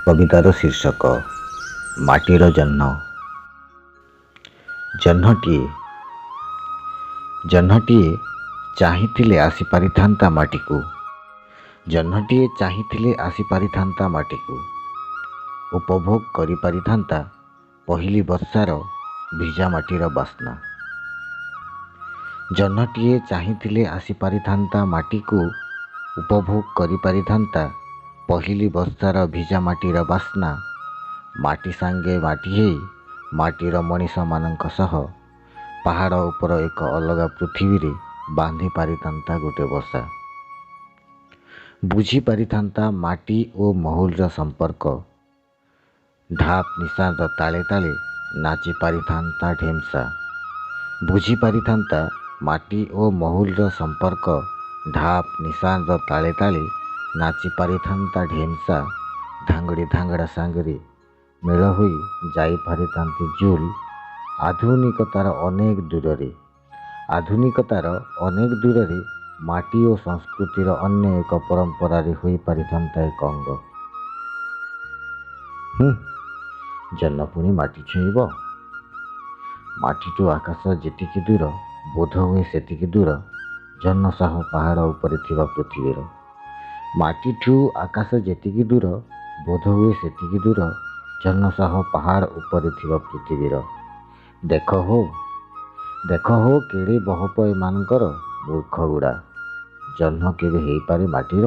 କବିତାର ଶୀର୍ଷକ ମାଟିର ଜହ୍ନ। ଜହ୍ନଟିଏ ଚାହିଁଥିଲେ ଆସିପାରିଥାନ୍ତା ମାଟିକୁ। ଜହ୍ନଟିଏ ଚାହିଁଥିଲେ ଆସିପାରିଥାନ୍ତା ମାଟିକୁ। ଉପଭୋଗ କରିପାରିଥାନ୍ତା ପହିଲି ବର୍ଷାର ଭିଜା ମାଟିର ବାସ୍ନା। ଜହ୍ନଟିଏ ଚାହିଁଥିଲେ ଆସିପାରିଥାନ୍ତା ମାଟିକୁ। ଉପଭୋଗ କରିପାରିଥାନ୍ତା ପହିଲି ବର୍ଷାର ଭିଜା ମାଟିର ବାସ୍ନା। ମାଟି ସାଙ୍ଗେ ମାଟି ହେଇ ମାଟିର ମଣିଷମାନଙ୍କ ସହ ପାହାଡ଼ ଉପର ଏକ ଅଲଗା ପୃଥିବୀରେ ବାନ୍ଧି ପାରିଥାନ୍ତା ଗୋଟେ ବସା। ବୁଝି ପାରିଥାନ୍ତା ମାଟି ଓ ମହୁଲର ସମ୍ପର୍କ। ଢାପ୍ ନିଶାଣର ତାଳେ ତାଳେ ନାଚି ପାରିଥାନ୍ତା ଢେମ୍ସା। ବୁଝି ପାରିଥାନ୍ତା ମାଟି ଓ ମହୁଲର ସମ୍ପର୍କ। ଢାପ୍ ନିଶାଣର ତାଳେ ତାଳେ ନାଚି ପାରିଥାନ୍ତା ଢେମ୍ସା। ଧାଙ୍ଗଡ଼ି ଧାଙ୍ଗଡ଼ା ସାଙ୍ଗରେ ମେଳ ହୋଇ ଯାଇପାରିଥାନ୍ତି ଜୁଲ୍। ଆଧୁନିକତାର ଅନେକ ଦୂରରେ ମାଟି ଓ ସଂସ୍କୃତିର ଅନ୍ୟ ଏକ ପରମ୍ପରାରେ ହୋଇପାରିଥାନ୍ତା ଏକ ଅଙ୍ଗ। ଜହ୍ନ ପୁଣି ମାଟି ଛୁଇଁବ। ମାଟିଠୁ ଆକାଶ ଯେତିକି ଦୂର ବୋଧହୁଏ ସେତିକି ଦୂର ଜହ୍ନ ସହ ପାହାଡ଼ ଉପରେ ଥିବା ପୃଥିବୀର। ମାଟିଠୁ ଆକାଶ ଯେତିକି ଦୂର ବୋଧହୁଏ ସେତିକି ଦୂର ଜହ୍ନ ସହ ପାହାଡ଼ ଉପରେ ଥିବା ପୃଥିବୀର। ଦେଖ ହୋ କେଡ଼େ ବହପ ଏମାନଙ୍କର। ମୂର୍ଖ ଗୁଡ଼ା। ଜହ୍ନ କେବେ ହେଇପାରେ ମାଟିର?